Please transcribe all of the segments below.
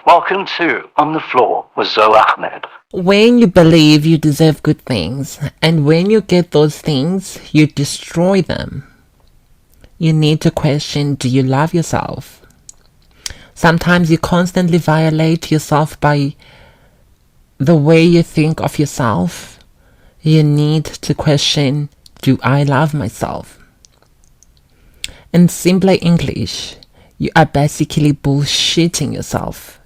Welcome to On the Floor with Dzoe Ahmed. When you believe you deserve good things, and when you get those things, you destroy them, you need to question, do you love yourself? Sometimes you constantly violate yourself by the way you think of yourself. You need to question, do I love myself? In simpler English, you are basically bullshitting yourself.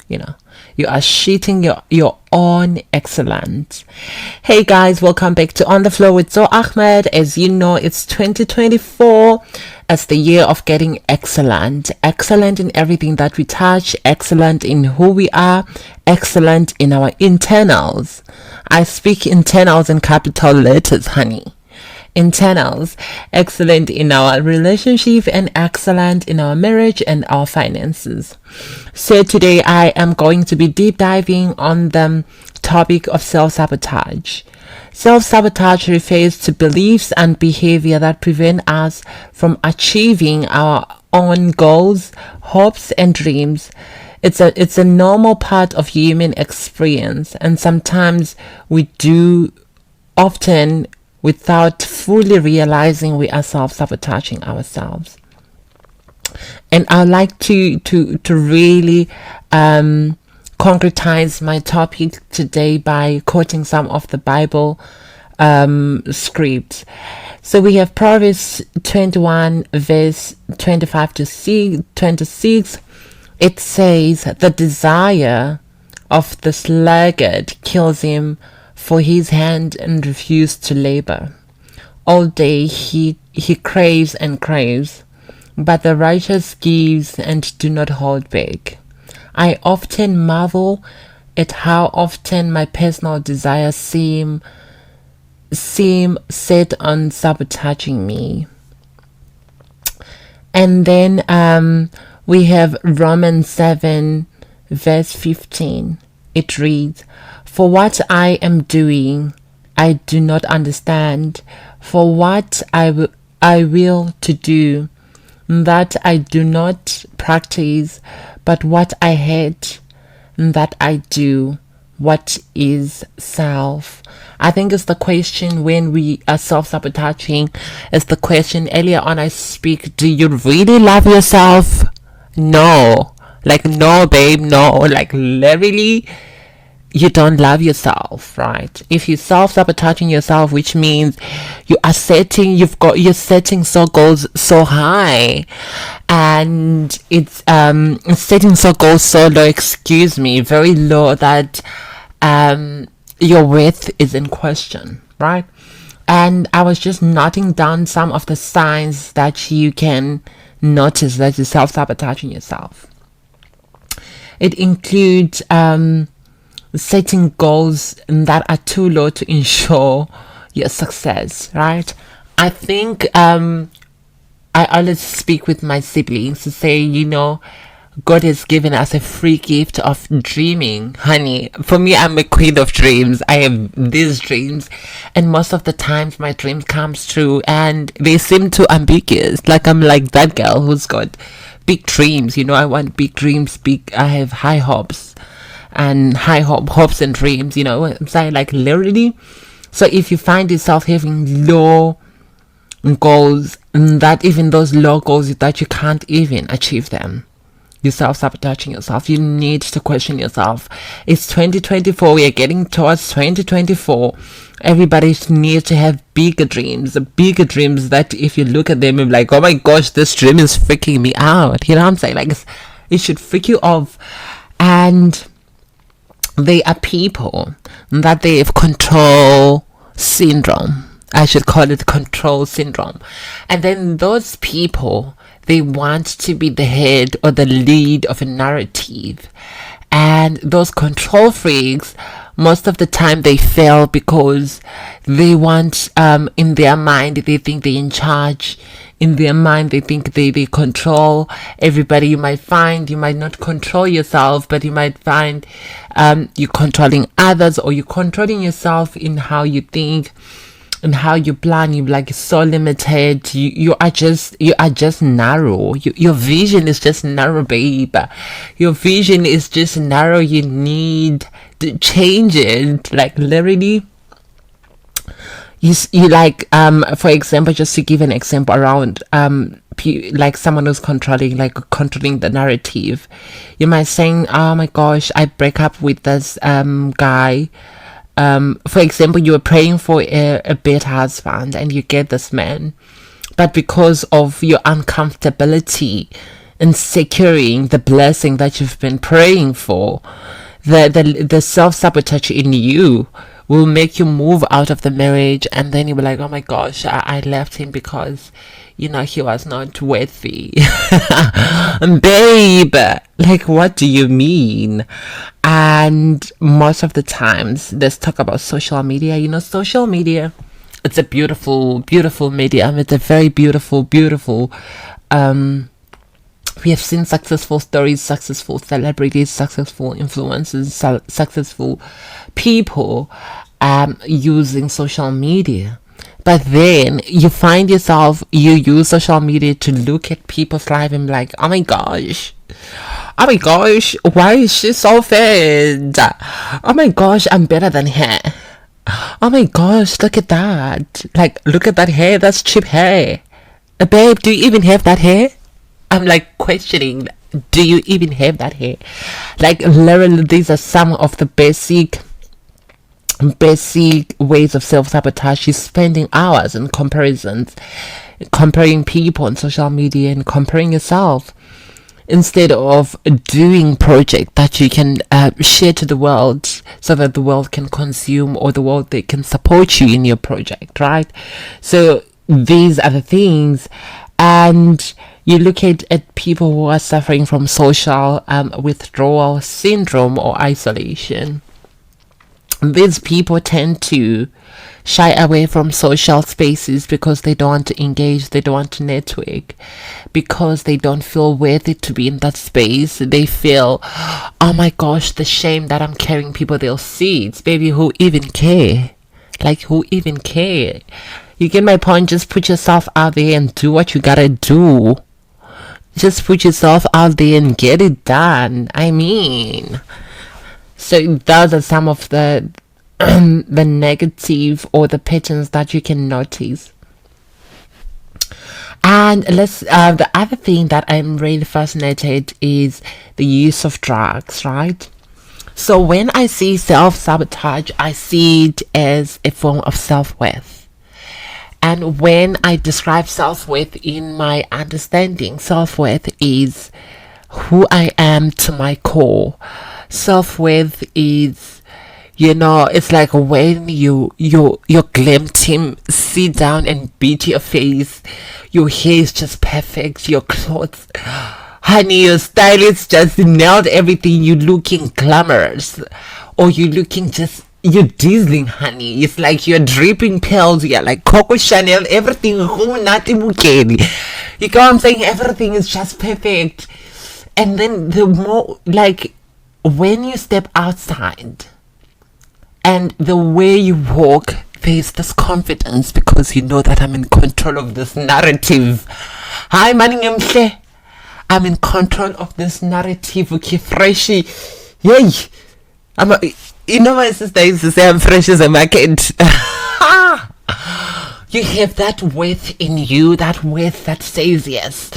You are shitting your own excellence. Hey guys, welcome back to On the Floor with Dzoe Ahmed. As you know, it's 2024. It's the year of getting excellent. Excellent in everything that we touch, excellent in who we are, excellent in our internals. I speak internals in capital letters, honey. Internals, excellent in our relationship and excellent in our marriage and our finances. So today I am going to be deep diving on the topic of self-sabotage. Self-sabotage refers to beliefs and behavior that prevent us from achieving our own goals, hopes and dreams. It's a normal part of human experience, and sometimes we do often without fully realizing we are self-sabotaging ourselves. And I like to really concretize my topic today by quoting some of the Bible scripts. So we have Proverbs 21 verse 25 to 26. It says, the desire of the sluggard kills him, for his hand and refuse to labor. All day he craves and craves, but the righteous gives and do not hold back. I often marvel at how often my personal desires seem set on sabotaging me. And then we have Romans 7 verse 15. It reads, for what I am doing, I do not understand. For what I will to do, that I do not practice, but what I hate, that I do. What is self? I think it's the question when we are self-sabotaging. It's the question earlier on I speak, do you really love yourself? No. No, babe, no. Literally, you don't love yourself, right? If you're self-sabotaging yourself, which means you're setting so goals so high, and it's setting so goals so low, very low, that your worth is in question, right? And I was just noting down some of the signs that you can notice that you're self-sabotaging yourself. It includes setting goals that are too low to ensure your success, right? I think I always speak with my siblings to say, God has given us a free gift of dreaming, honey. For me, I'm a queen of dreams. I have these dreams, and most of the times my dreams comes true, and they seem too ambiguous. I'm like that girl who's got big dreams. I want big dreams, I have high hopes and hopes and dreams, I'm saying, literally. So if you find yourself having low goals, that even those low goals that you can't even achieve them, you're self-sabotaging yourself. You need to question yourself. It's 2024. We are getting towards 2024. Everybody needs to have bigger dreams that if you look at them, you're like, oh my gosh, this dream is freaking me out. You know what I'm saying? It should freak you off. And they are people that they have control syndrome. I should call it control syndrome. And then those people, they want to be the head or the lead of a narrative. And those control freaks, most of the time they fail because they want, in their mind, they think they're in charge. In their mind, they think they control everybody. You might not control yourself, but you might find you're controlling others, or you're controlling yourself in how you think. and how you plan, you like so limited. You are just narrow. Your vision is just narrow, babe. Your vision is just narrow. You need to change it, like literally. You like, for example, just to give an example around like someone who's controlling the narrative. You might saying, oh my gosh, I break up with this guy. For example, you were praying for a better husband and you get this man, but because of your uncomfortability in securing the blessing that you've been praying for, the self-sabotage in you will make you move out of the marriage, and then you'll be like, oh my gosh, I left him because he was not worthy. Babe, like, what do you mean? And most of the times, let's talk about social media. Social media, it's a beautiful, beautiful medium. It's a very beautiful, beautiful. We have seen successful stories, successful celebrities, successful influencers, successful people using social media. But then you find yourself, you use social media to look at people's life and be like, oh my gosh, why is she so fat? Oh my gosh, I'm better than her. Oh my gosh, look at that. Like, look at that hair, that's cheap hair. Babe, do you even have that hair? I'm like questioning, do you even have that hair? Like, literally, these are some of the basic ways of self-sabotage. She's spending hours in comparisons, comparing people on social media and comparing yourself, instead of doing project that you can share to the world, so that the world can consume, or the world, they can support you in your project, right? So these are the things. And you look at people who are suffering from social withdrawal syndrome or isolation. These people tend to shy away from social spaces because they don't want to engage, they don't want to network, because they don't feel worthy to be in that space. They feel, oh my gosh, the shame that I'm carrying, people, they'll see it. Baby, who even care? Like, who even care? You get my point? Just put yourself out there and do what you gotta do. Just put yourself out there and get it done. I mean, so those are some of the the negative or the patterns that you can notice. And the other thing that I'm really fascinated is the use of drugs, right? So when I see self-sabotage, I see it as a form of self-worth. And when I describe self-worth in my understanding, self-worth is who I am to my core. Self-worth is, it's like when your glam team sit down and beat your face. Your hair is just perfect. Your clothes, honey, your stylist just nailed everything. You looking glamorous, or you looking just, you're dazzling, honey. It's like you're dripping pearls. You're like Coco Chanel, everything. You know what I'm saying? Everything is just perfect. And then the more, like, when you step outside and the way you walk, there's this confidence, because you know that I'm in control of this narrative. Hi, Maningemhle. I'm in control of this narrative. Okay, freshy. Yay. My sister used to say I'm fresh as a market. You have that worth in you, that worth that says, yes,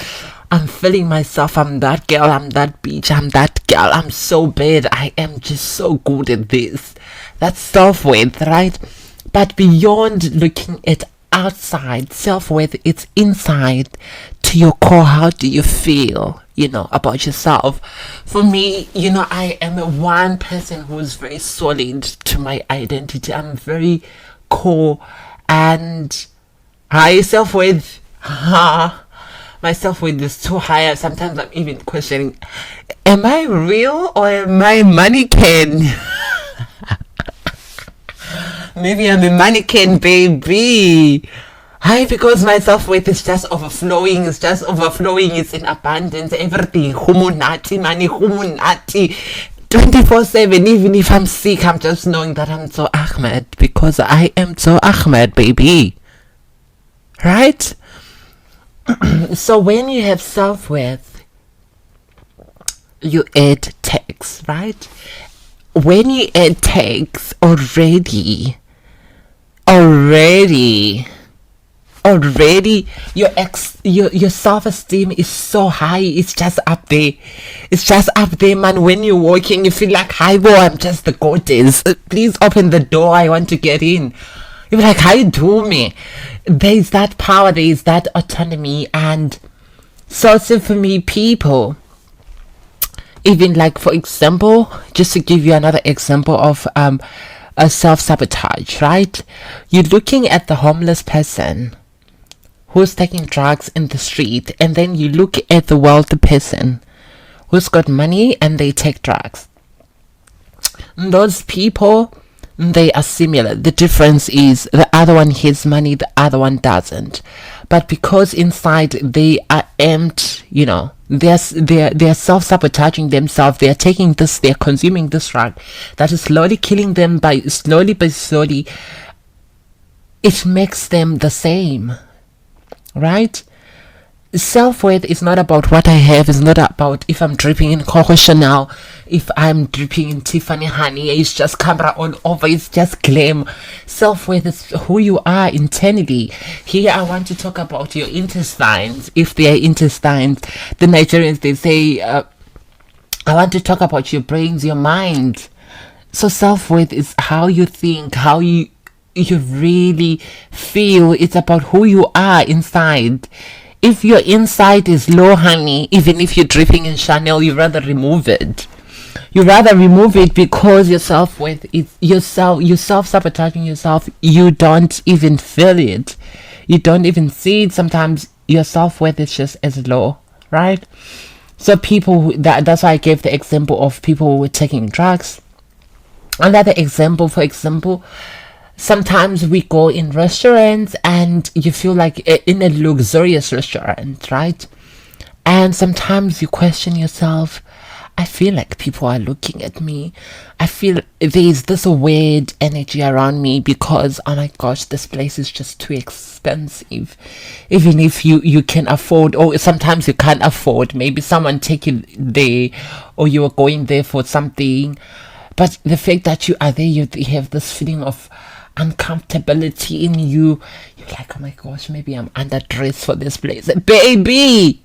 I'm feeling myself, I'm that girl, I'm that bitch, I'm that girl, I'm so bad, I am just so good at this. That's self-worth, right? But beyond looking at outside, self-worth, it's inside to your core. How do you feel, about yourself? For me, I am one person who's very solid to my identity. I'm very core, and high self-worth. My self-worth is too high. Sometimes I'm even questioning, am I real or am I a mannequin? Maybe I'm a mannequin, baby. Hi, because my self-worth is just overflowing. It's just overflowing. It's in abundance. Everything. Humunati, money, humunati. 24/7. Even if I'm sick, I'm just knowing that I'm Dzoe Ahmed, because I am Dzoe Ahmed, baby. Right? So when you have self-worth, you add tax, right? When you add tax, already your self-esteem is so high. It's just up there, man. When you're walking, you feel like, hi boy, I'm just the goddess, please open the door, I want to get in. You're like, how you do me? There's that power, there's that autonomy. And so for me, people, even like, for example, just to give you another example of a self-sabotage, right? You're looking at the homeless person who's taking drugs in the street, and then you look at the wealthy person who's got money and they take drugs. Those people, they are similar. The difference is the other one has money, the other one doesn't. But because inside they are empty, they're self-sabotaging themselves. They're taking this, they're consuming this drug that is slowly killing them by slowly. It makes them the same, right? Self-worth is not about what I have. It's not about if I'm dripping in Coco Chanel, if I'm dripping in Tiffany honey. It's just camera all over. It's just glam. Self-worth is who you are internally. Here I want to talk about your intestines. If they are intestines, the Nigerians, they say, I want to talk about your brains, your mind. So self-worth is how you think, how you really feel. It's about who you are inside. If your inside is low, honey, even if you're dripping in Chanel, you rather remove it. You rather remove it because your self-worth is you're self-sabotaging yourself. You don't even feel it. You don't even see it. Sometimes your self-worth is just as low, right? So that's why I gave the example of people who were taking drugs. Another example, for example, sometimes we go in restaurants and you feel like in a luxurious restaurant, right? And sometimes you question yourself. I feel like people are looking at me. I feel there's this weird energy around me because, oh my gosh, this place is just too expensive. Even if you can afford, or sometimes you can't afford, maybe someone take you there, or you are going there for something. But the fact that you are there, you have this feeling of uncomfortability in you. You're like, oh my gosh, maybe I'm underdressed for this place. Baby,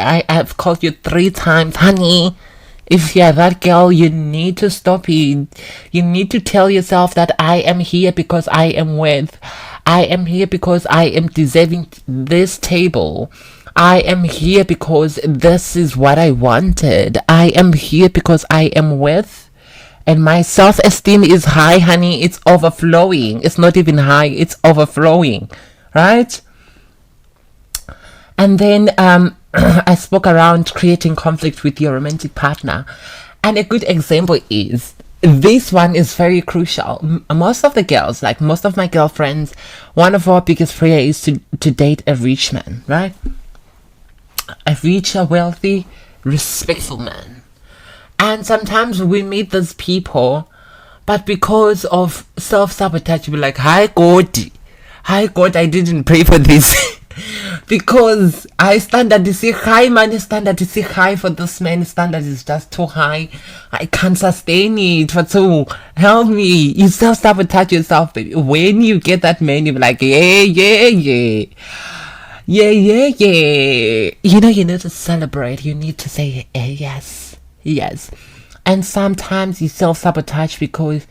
I've called you 3 times, honey. If you're that girl, you need to stop it. You need to tell yourself that I am here because I am worth. I am here because I am deserving this table. I am here because this is what I wanted. I am here because I am worth. And my self-esteem is high, honey. It's overflowing. It's not even high. It's overflowing. Right? And then I spoke around creating conflict with your romantic partner. And a good example is, this one is very crucial. Most of the girls, like most of my girlfriends, one of our biggest prayer is to date a rich man, right? A rich, a wealthy, respectful man. And sometimes we meet those people, but because of self-sabotage, we're like, hi God, I didn't pray for this. Because I standard is high, man. Standard is high for this man. Standard is just too high. I can't sustain it. For so help me. You self-sabotage yourself, baby. When you get that man, you're like, yeah. You need to celebrate. You need to say, yes. And sometimes you self-sabotage because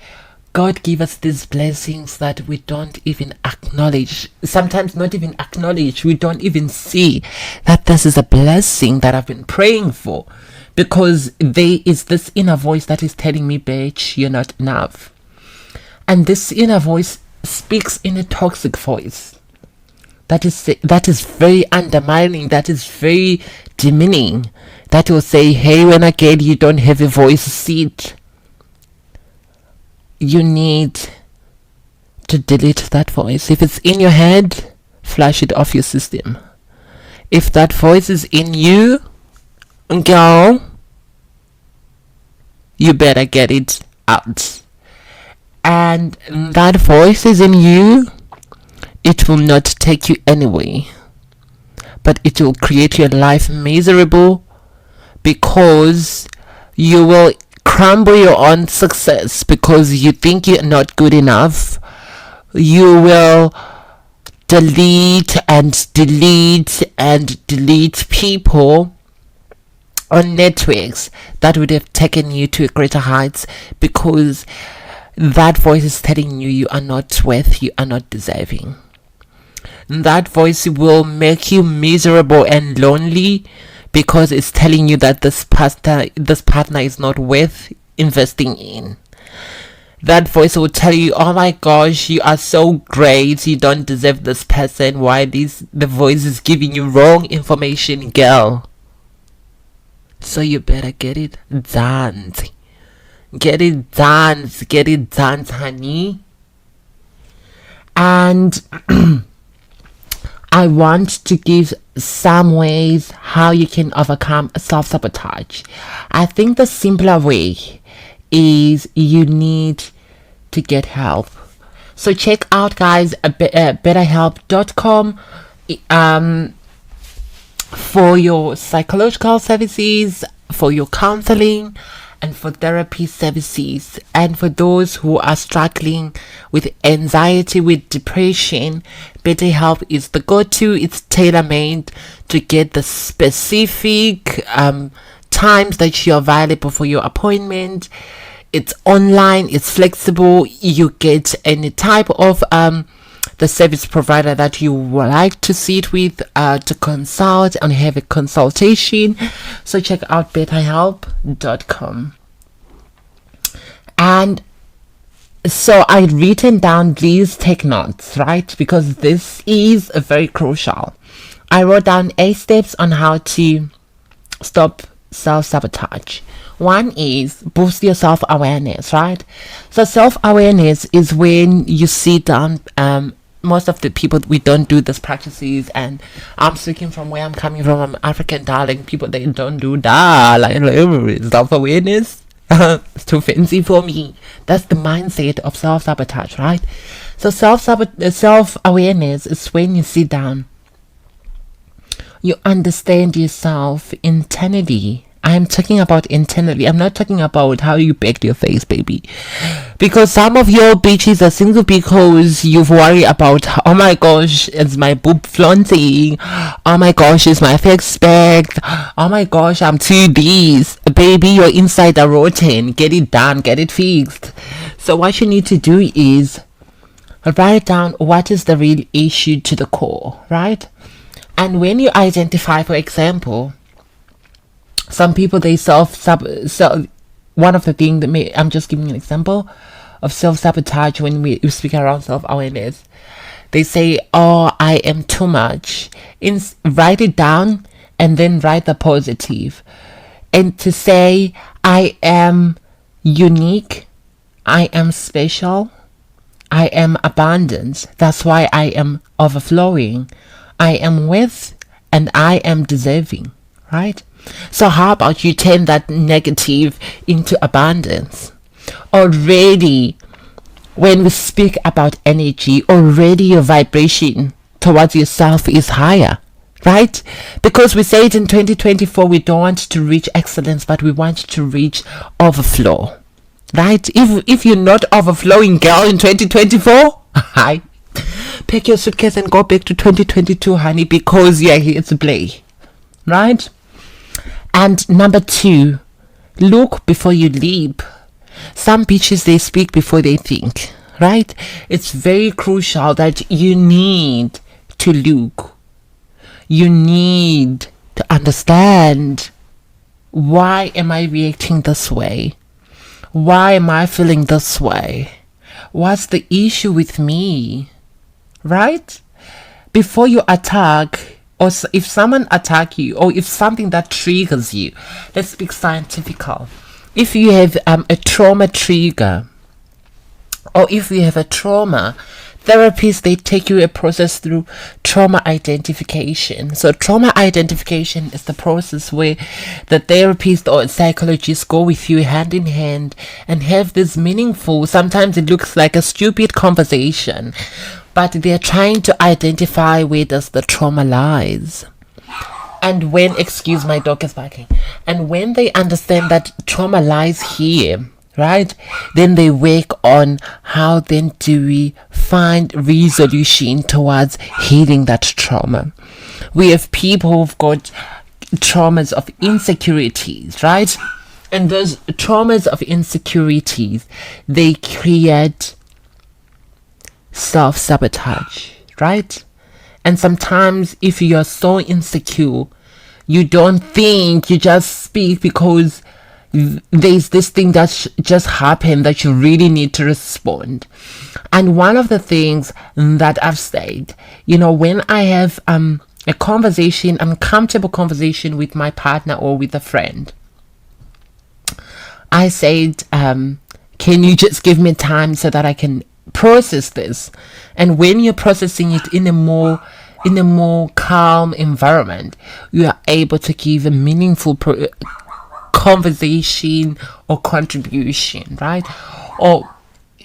God give us these blessings that we don't even acknowledge. Sometimes not even acknowledge. We don't even see that this is a blessing that I've been praying for. Because there is this inner voice that is telling me, bitch, you're not enough. And this inner voice speaks in a toxic voice. That is very undermining. That is very demeaning. That will say, hey, when I get you don't have a voice, sit. You need to delete that voice. If it's in your head, flush it off your system. If that voice is in you, girl, you better get it out. And that voice is in you, it will not take you anywhere, but it will create your life miserable, because you will crumble your own success because you think you're not good enough. You will delete and delete and delete people on networks that would have taken you to greater heights, because that voice is telling you are not worth, you are not deserving. That voice will make you miserable and lonely, because it's telling you that this partner is not worth investing in. That voice will tell you, oh my gosh, you are so great, you don't deserve this person. Why the voice is giving you wrong information, girl. So you better get it done. Get it done. Get it done, honey. And I want to give some ways how you can overcome self-sabotage. I think the simpler way is you need to get help. So check out, guys, betterhelp.com for your psychological services, for your counseling, and for therapy services. And for those who are struggling with anxiety, with depression, BetterHelp is the go-to. It's tailor-made to get the specific times that you're available for your appointment. It's online, it's flexible. You get any type of the service provider that you would like to sit with, to consult and have a consultation. So check out betterhelp.com. And so I've written down these take notes, right? Because this is very crucial. I wrote down 8 steps on how to stop self-sabotage. One is boost your self-awareness, right? So self-awareness is when you sit down. Most of the people, we don't do these practices, and I'm speaking from where I'm coming from. I'm African, darling. People, they don't do that. Like self-awareness. It's too fancy for me. That's the mindset of self-sabotage, right? So self-awareness is when you sit down, you understand yourself internally. I'm talking about internally. I'm not talking about how you baked your face, baby. Because some of your bitches are single because you've worried about, oh my gosh, is my boob flaunting? Oh my gosh, is my face baked? Oh my gosh, I'm too this. Baby, your inside are rotten. Get it done. Get it fixed. So what you need to do is write down what is the real issue to the core, right? And when you identify, for example, some people, they one of the things that I'm just giving an example of self-sabotage when we speak around self-awareness. They say, oh, I am too much. Write it down and then write the positive. And to say, I am unique, I am special, I am abundant. That's why I am overflowing. I am worth and I am deserving, right? So how about you turn that negative into abundance? Already, when we speak about energy, already your vibration towards yourself is higher, right? Because we say it in 2024, we don't want to reach excellence, but we want to reach overflow, right? If you're not overflowing, girl, in 2024, hi, pack your suitcase and go back to 2022, honey, because you're here to play, right? And number 2, look before you leap. Some bitches, they speak before they think, right? It's very crucial that you need to look. You need to understand, why am I reacting this way? Why am I feeling this way? What's the issue with me, right? Before you attack, or if someone attack you, or if something that triggers you, let's speak scientifical. If you have a trauma trigger, or if you have a trauma therapists, they take you a process through trauma identification. So trauma identification is the process where the therapist or psychologist go with you hand in hand and have this meaningful, sometimes it looks like a stupid conversation, but they're trying to identify where does the trauma lies. And when, excuse my dog is barking, and when they understand that trauma lies here, right, then they work on how then do we find resolution towards healing that trauma. We have people who've got traumas of insecurities, right? And those traumas of insecurities, they create self-sabotage, right? And sometimes if you're so insecure, you don't think, you just speak because there's this thing that just happened that you really need to respond. And one of the things that I've said, when I have a conversation, uncomfortable conversation with my partner or with a friend, I said, can you just give me time so that I can process this? And when you're processing it in a more calm environment, you are able to give a meaningful conversation or contribution, right? Or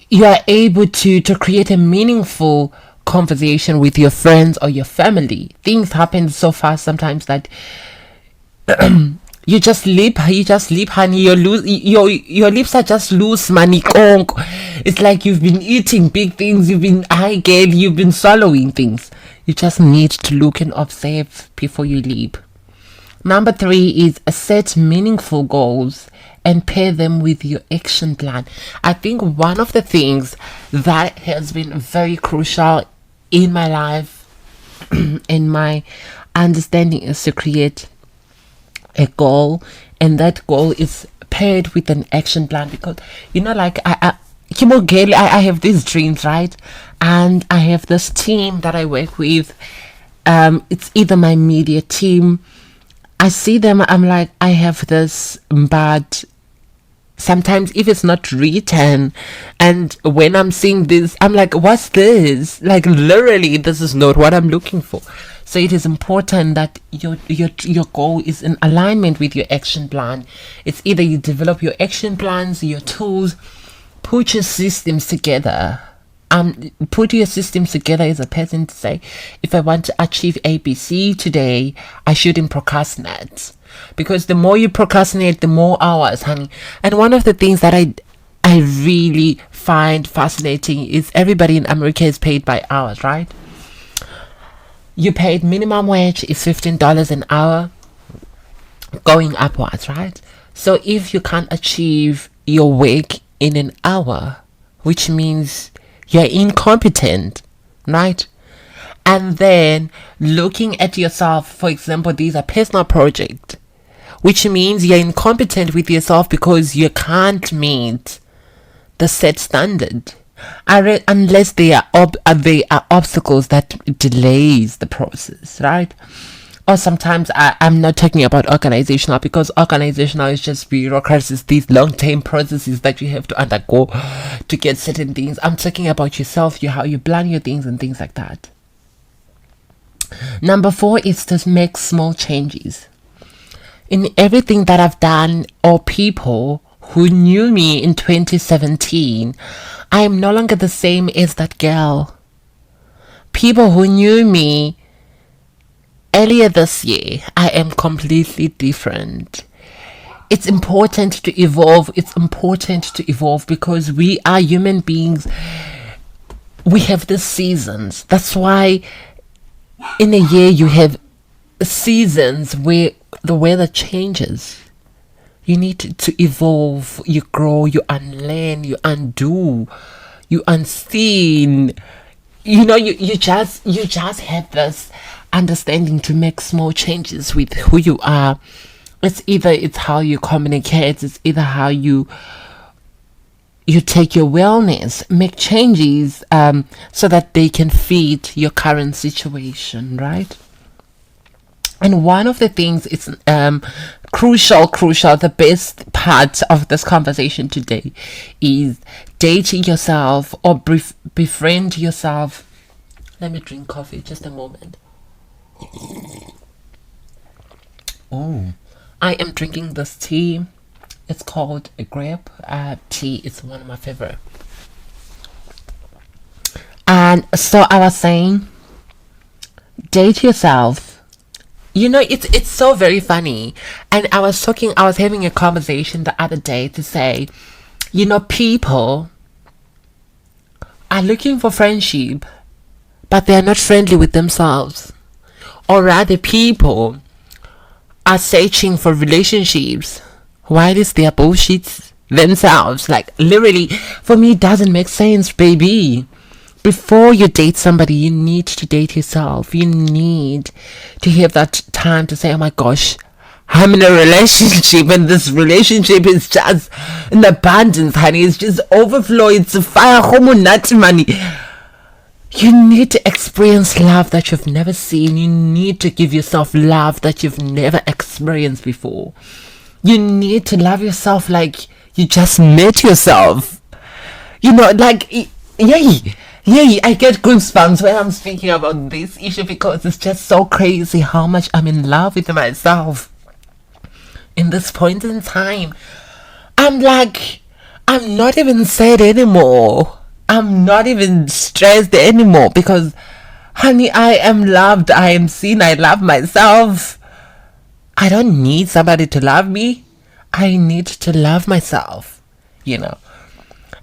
you are able to create a meaningful conversation with your friends or your family. Things happen so fast sometimes that you just leap, honey. Your lips are just loose, money. It's like you've been eating big things. You've been swallowing things. You just need to look and observe before you leap. Number 3 is set meaningful goals and pair them with your action plan. I think one of the things that has been very crucial in my life, in my understanding, is to create a goal, and that goal is paired with an action plan. Because like I have these dreams, right? And I have this team that I work with. It's either my media team. I see them, I'm like, I have this, but sometimes if it's not written, and when I'm seeing this, I'm like, what's this? Like, literally, this is not what I'm looking for. So it is important that your goal is in alignment with your action plan. It's either you develop your action plans, your tools, put your systems together. Put your systems together as a person to say, if I want to achieve ABC today, I shouldn't procrastinate. Because the more you procrastinate, the more hours, honey. And one of the things that I really find fascinating is everybody in America is paid by hours, right? You paid minimum wage is $15 an hour, going upwards, right? So if you can't achieve your work in an hour, which means you're incompetent, right? And then looking at yourself, for example, these are personal projects, which means you're incompetent with yourself because you can't meet the set standard. Unless there are obstacles that delays the process, right? Or sometimes I'm not talking about organizational, because organizational is just bureaucracies, these long-term processes that you have to undergo to get certain things. I'm talking about yourself, how you plan your things and things like that. Number 4 is to make small changes. In everything that I've done, or people who knew me in 2017, I am no longer the same as that girl. People who knew me earlier this year, I am completely different. It's important to evolve. It's important to evolve because we are human beings. We have the seasons. That's why in a year you have seasons where the weather changes. You need to evolve. You grow. You unlearn. You undo. You unseen. You just have this understanding to make small changes with who you are. It's how you communicate. It's either how you take your wellness, make changes so that they can fit your current situation, right? And one of the things is crucial, the best part of this conversation today is dating yourself or befriend yourself. Let me drink coffee, just a moment. Oh, I am drinking this tea. It's called a grape tea. It's one of my favorite. And so I was saying, date yourself. You know, it's so very funny. And I was having a conversation the other day to say, you know, people are looking for friendship, but they are not friendly with themselves. Or rather, people are searching for relationships while it's their bullshit themselves. Like, literally, for me, it doesn't make sense, baby. Before you date somebody, you need to date yourself. You need to have that time to say, oh my gosh, I'm in a relationship and this relationship is just in abundance, honey. It's just overflow. It's a fire, nut money. You need to experience love that you've never seen. You need to give yourself love that you've never experienced before. You need to love yourself like you just met yourself. You know, like, yay, I get goosebumps when I'm speaking about this issue because it's just so crazy how much I'm in love with myself. In this point in time, I'm like, I'm not even sad anymore. I'm not even stressed anymore because, honey, I am loved. I am seen. I love myself. I don't need somebody to love me. I need to love myself, you know.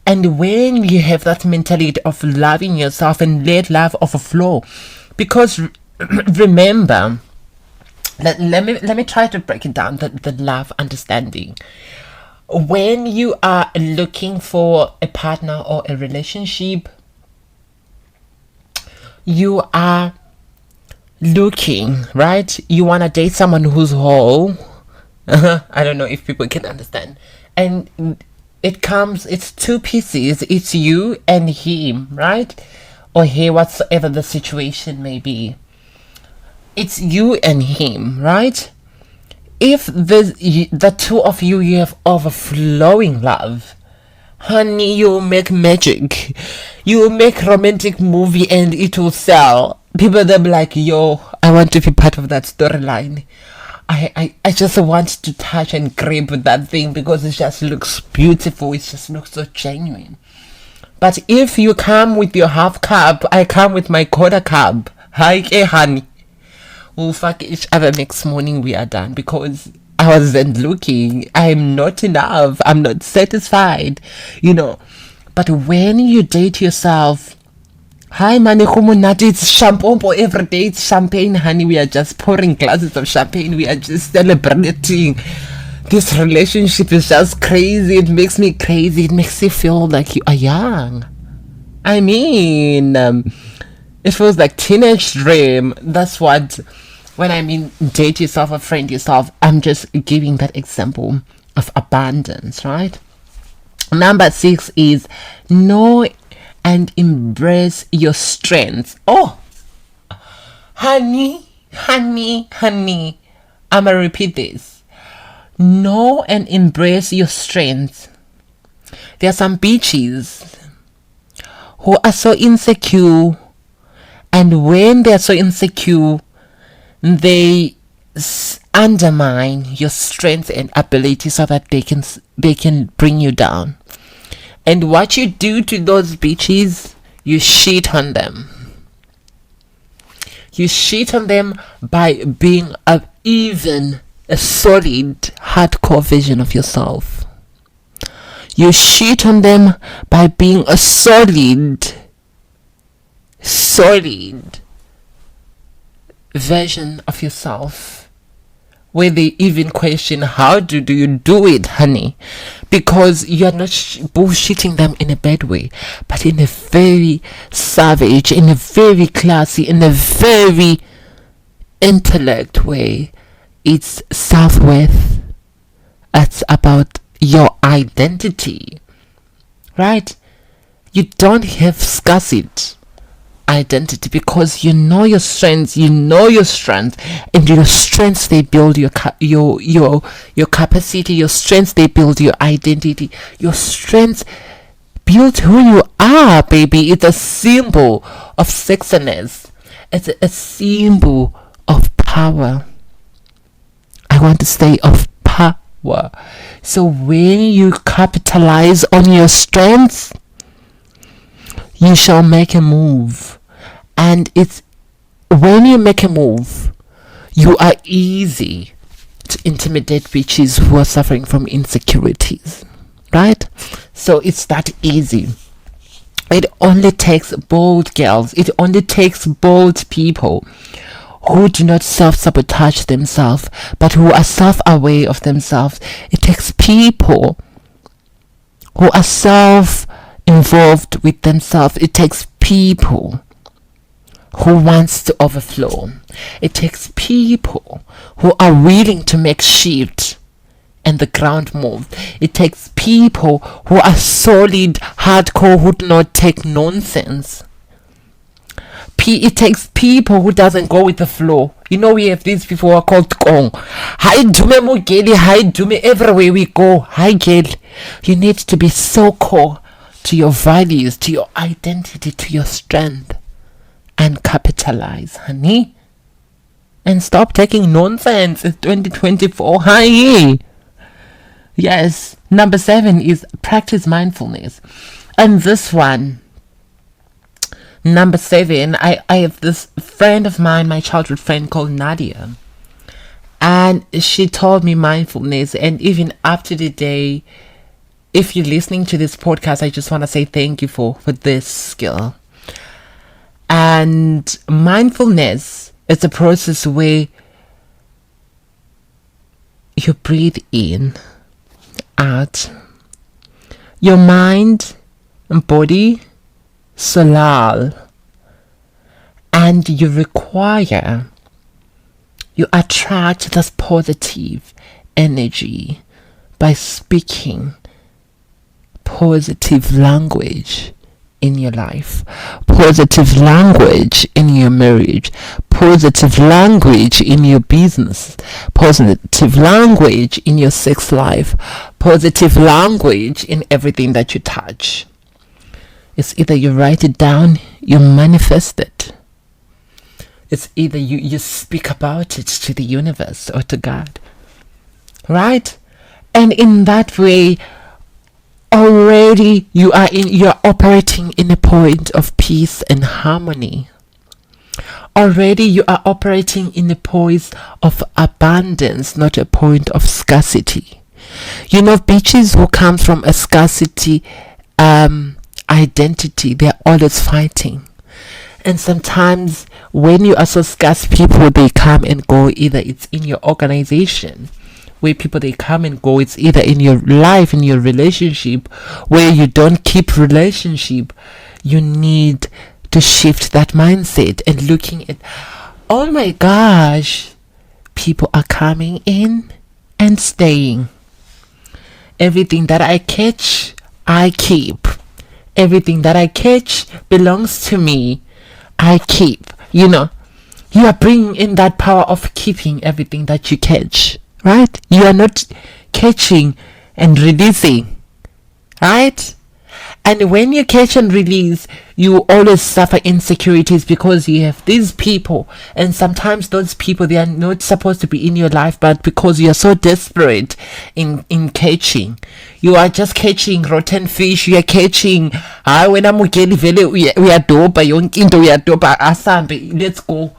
And when you have that mentality of loving yourself and let love overflow, because remember, let me try to break it down, the love understanding. When you are looking for a partner or a relationship, you are looking, right? You want to date someone who's whole. I don't know if people can understand. And it's two pieces. It's you and him, right? Or he, whatsoever the situation may be. It's you and him, right? If the two of you have overflowing love, honey, you'll make magic. You'll make romantic movie and it will sell. People, they'll be like, yo, I want to be part of that storyline. I just want to touch and grab that thing because it just looks beautiful. It just looks so genuine. But if you come with your half cup, I come with my quarter cup. Hi, honey. We'll fuck each other next morning. We are done because I wasn't looking. I'm not enough. I'm not satisfied. You know. But when you date yourself, hi, money, it's champagne every day. It's champagne, honey. We are just pouring glasses of champagne. We are just celebrating. This relationship is just crazy. It makes me crazy. It makes you feel like you are young. I mean, it feels like teenage dream. That's what, when I mean date yourself or friend yourself, I'm just giving that example of abundance, right? Number 6 is know and embrace your strengths. Oh, honey, I'ma repeat this. Know and embrace your strengths. There are some bitches who are so insecure, and when they're so insecure, they undermine your strengths and ability so that they can bring you down. And what you do to those bitches, you shit on them. You shit on them by being even a solid, hardcore version of yourself. You shit on them by being a solid version of yourself, where they even question, how do you do it, honey? Because you're not bullshitting them in a bad way, but in a very savage, in a very classy, in a very intellect way. It's self-worth. It's about your identity, right? You don't have scarcity identity, because you know your strengths, and your strengths, they build your capacity. Your strengths, they build your identity. Your strengths build who you are, baby. It's a symbol of sexiness. It's a symbol of power. I want to say of power. So when you capitalize on your strengths, you shall make a move. And it's when you make a move, you are easy to intimidate bitches who are suffering from insecurities, right? So it's that easy. It only takes bold girls, it only takes bold people who do not self-sabotage themselves, but who are self-aware of themselves. It takes people who are self-involved with themselves. It takes people who wants to overflow. It takes people who are willing to make shift and the ground move. It takes people who are solid, hardcore, who do not take nonsense. It takes people who doesn't go with the flow. You know, we have these people who are called Kong. Hi dume mugeli, hi dume, everywhere we go. Hi girl. You need to be so core to your values, to your identity, to your strength, and capitalize, honey. And stop taking nonsense. It's 2024. Hi. Yes. Number 7 is practice mindfulness. And this one, number 7, I have this friend of mine, my childhood friend called Nadia, and she told me mindfulness. And even up to the day, if you're listening to this podcast, I just want to say thank you for this skill. And mindfulness is a process where you breathe in, out, your mind and body solar, and you attract this positive energy by speaking positive language in your life, positive language in your marriage, positive language in your business, positive language in your sex life, positive language in everything that you touch. It's either you write it down, you manifest it. It's either you speak about it to the universe or to God. Right? And in that way, already you're operating in a point of peace and harmony. Already you are operating in a point of abundance, not a point of scarcity. You know, bitches who come from a scarcity identity, they're always fighting. And sometimes when you are so scarce, people, they come and go. Either it's in your organization where people, they come and go. It's either in your life, in your relationship where you don't keep relationship. You need to shift that mindset and looking at, oh my gosh, people are coming in and staying. Everything that I catch, I keep. Everything that I catch belongs to me. I keep. You know, you are bringing in that power of keeping everything that you catch, right? You are not catching and releasing, right? And when you catch and release, you always suffer insecurities because you have these people, and sometimes those people, they are not supposed to be in your life, but because you are so desperate in catching, you are just catching rotten fish. You are catching, when I'm getting we are dopa, we are dopa, asambe, let's go.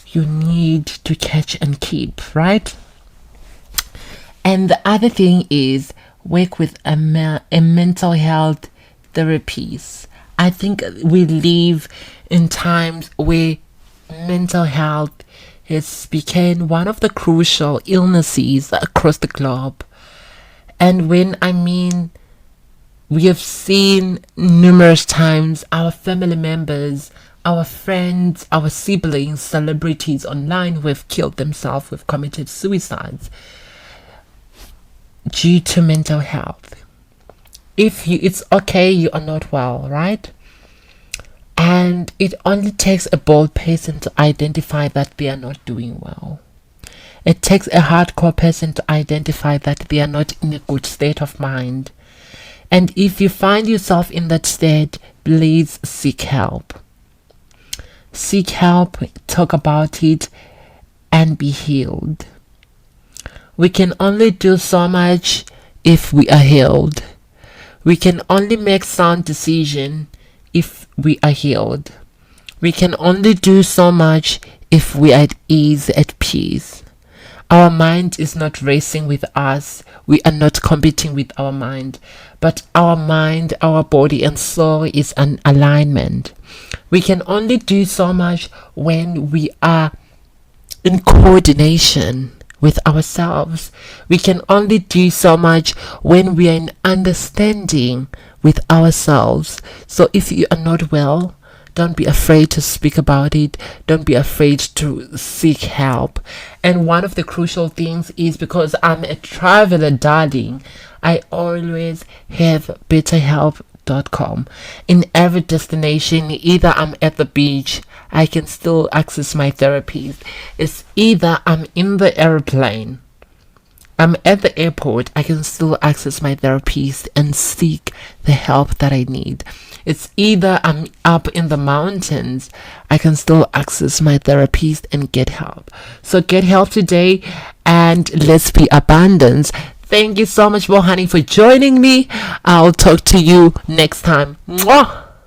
You need to catch and keep, right? And the other thing is work with a mental health therapies. I think we live in times where mental health has become one of the crucial illnesses across the globe. And when I mean, we have seen numerous times our family members, our friends, our siblings, celebrities online who have killed themselves, who have committed suicides due to mental health. It's okay, you are not well, right? And it only takes a bold person to identify that they are not doing well. It takes a hardcore person to identify that they are not in a good state of mind. And if you find yourself in that state, please seek help. Seek help, talk about it, and be healed. We can only do so much if we are healed. We can only make sound decisions if we are healed. We can only do so much if we are at ease, at peace. Our mind is not racing with us. We are not competing with our mind. But our mind, our body, and soul is an alignment. We can only do so much when we are in coordination with ourselves. We can only do so much when we are in understanding with ourselves. So if you are not well, don't be afraid to speak about it. Don't be afraid to seek help. And one of the crucial things is, because I'm a traveler, darling, I always have betterhelp.com. In every destination, either I'm at the beach, I can still access my therapist. It's either I'm in the airplane, I'm at the airport, I can still access my therapist and seek the help that I need. It's either I'm up in the mountains, I can still access my therapist and get help. So get help today, and let's be abundant. Thank you so much, Bohani, for joining me. I'll talk to you next time. Mwah!